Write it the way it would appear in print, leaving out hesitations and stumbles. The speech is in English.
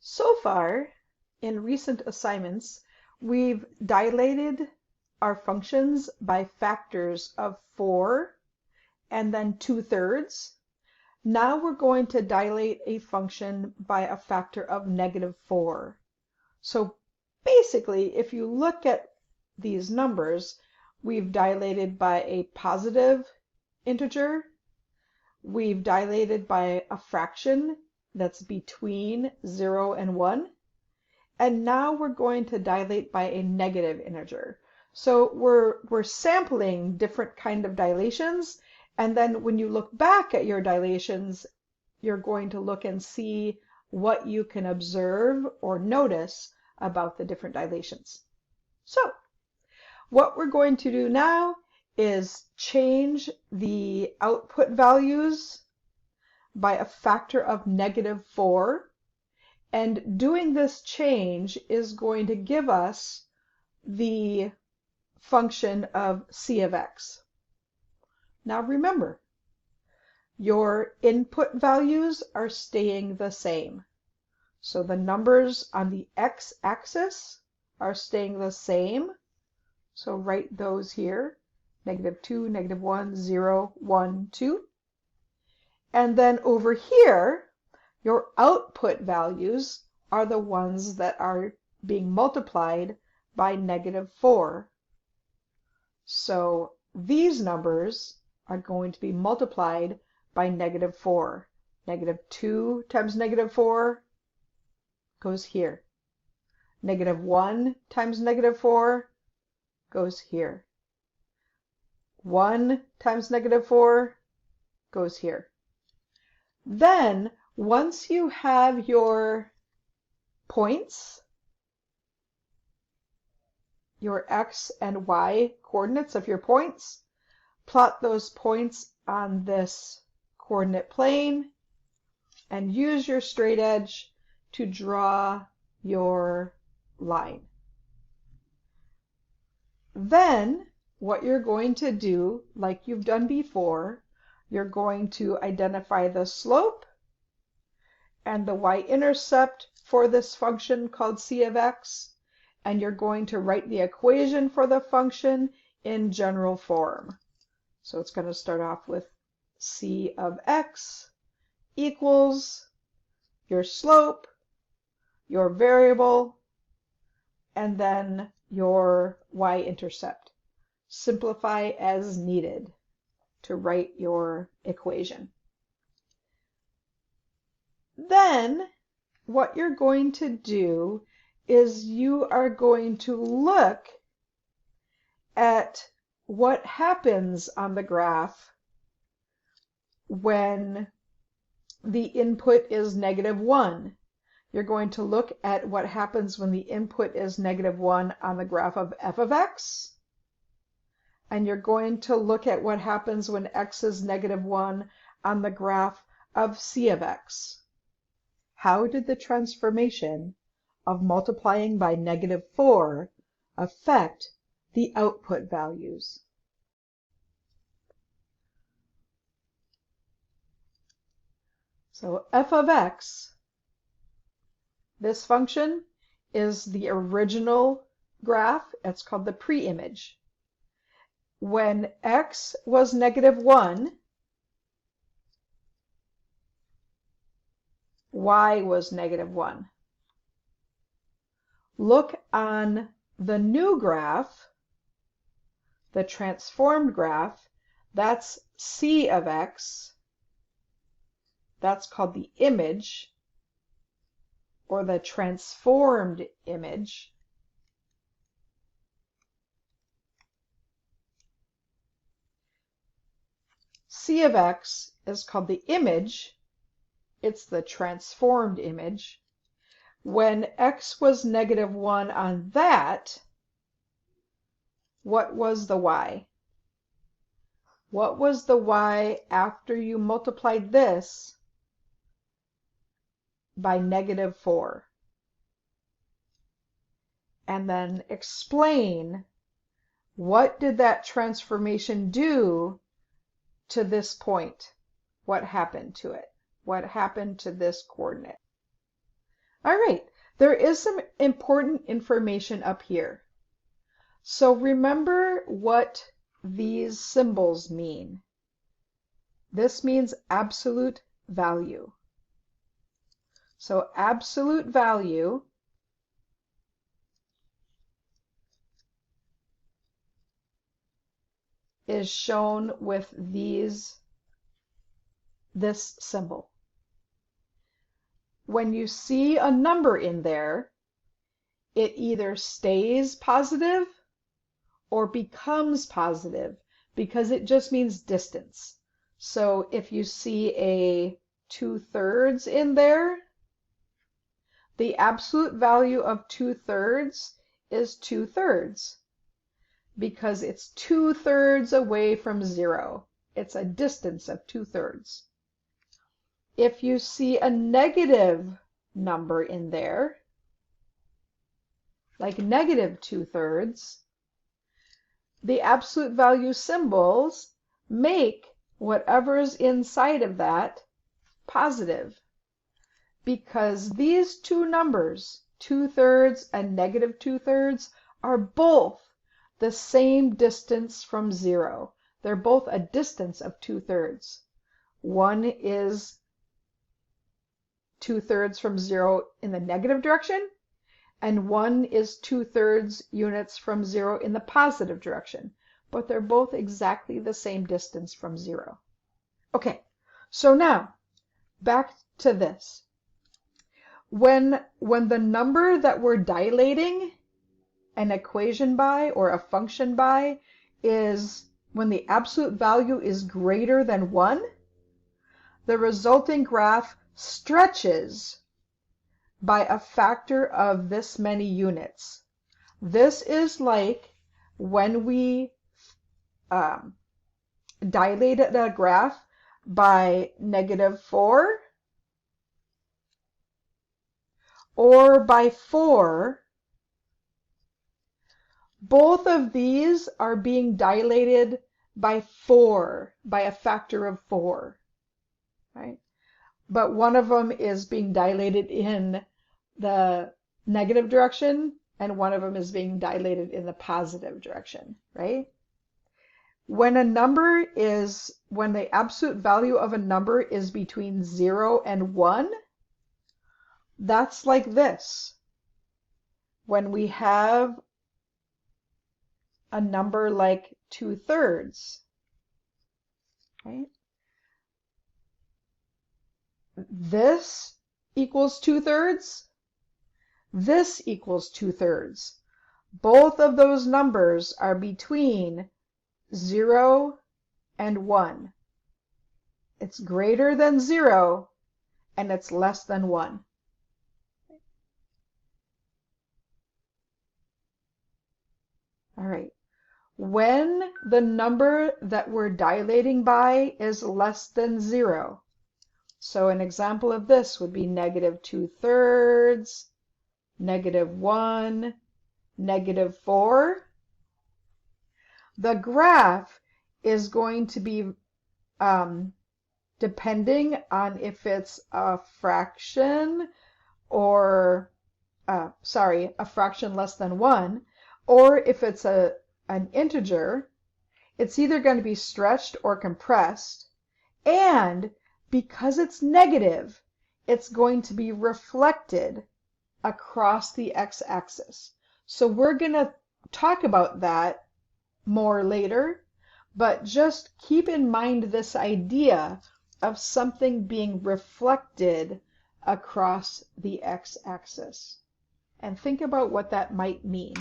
So far, in recent assignments, we've dilated our functions by factors of 4 and then 2/3. Now we're going to dilate a function by a factor of -4. So basically, if you look at these numbers, we've dilated by a positive integer, we've dilated by a fraction that's between 0 and 1, and now we're going to dilate by a negative integer. So we're sampling different kind of dilations, and then when you look back at your dilations, you're going to look and see what you can observe or notice about the different dilations. So what we're going to do now is change the output values by a factor of -4, and doing this change is going to give us the function of c of x. Now remember, your input values are staying the same. So the numbers on the x-axis are staying the same. So write those here, -2, -1, 0, 1, 2. And then over here, your output values are the ones that are being multiplied by -4. So these numbers are going to be multiplied by -4. -2 times -4 goes here. -1 times -4 goes here. 1 times -4 goes here. Then, once you have your points, your x and y coordinates of your points, plot those points on this coordinate plane and use your straight edge to draw your line. Then, what you're going to do, like you've done before, you're going to identify the slope and the y-intercept for this function called c of x, and you're going to write the equation for the function in general form. So it's going to start off with c of x equals your slope, your variable, and then your y-intercept. Simplify as needed to write your equation. Then what you're going to do is you are going to look at what happens on the graph when the input is -1. You're going to look at what happens when the input is -1 on the graph of f of x, and you're going to look at what happens when x is -1 on the graph of c of x. How did the transformation of multiplying by -4 affect the output values? So f of x, this function, is the original graph. It's called the pre-image. When x was -1, y was -1. Look on the new graph, the transformed graph, that's c of x. That's called the image, or the transformed image. C of x is called the image. It's the transformed image. When x was -1 on that, what was the y? What was the y after you multiplied this by -4? And then explain, what did that transformation do to this point? What happened to it? What happened to this coordinate? All right, there is some important information up here. So remember what these symbols mean. This means absolute value. So absolute value is shown with this symbol. When you see a number in there, it either stays positive or becomes positive because it just means distance. So if you see a 2/3 in there, the absolute value of 2/3 is 2/3 because it's 2/3 away from 0. It's a distance of 2/3. If you see a negative number in there, like negative 2/3, the absolute value symbols make whatever's inside of that positive, because these two numbers, 2/3 and negative 2/3, are both the same distance from 0. They're both a distance of 2/3. One is 2/3 from 0 in the negative direction, and one is 2/3 units from 0 in the positive direction, but they're both exactly the same distance from 0. Okay, so now back to this. When the number that we're dilating an equation by or a function by is when the absolute value is greater than 1, the resulting graph stretches by a factor of this many units. This is like when we dilated a graph by -4 or by 4. Both of these are being dilated by 4, by a factor of 4, right? But one of them is being dilated in the negative direction, and one of them is being dilated in the positive direction, right? When the absolute value of a number is between 0 and 1, that's like this. When we have a number like 2/3, right? This equals 2/3. This equals 2/3. Both of those numbers are between 0 and 1. It's greater than 0 and it's less than 1. All right. When the number that we're dilating by is less than 0, so an example of this would be -2/3, -1, -4. The graph is going to be depending on if it's a fraction or, a fraction less than 1, or if it's an integer, it's either going to be stretched or compressed, and because it's negative, it's going to be reflected across the x-axis. So we're going to talk about that more later, but just keep in mind this idea of something being reflected across the x-axis. And think about what that might mean.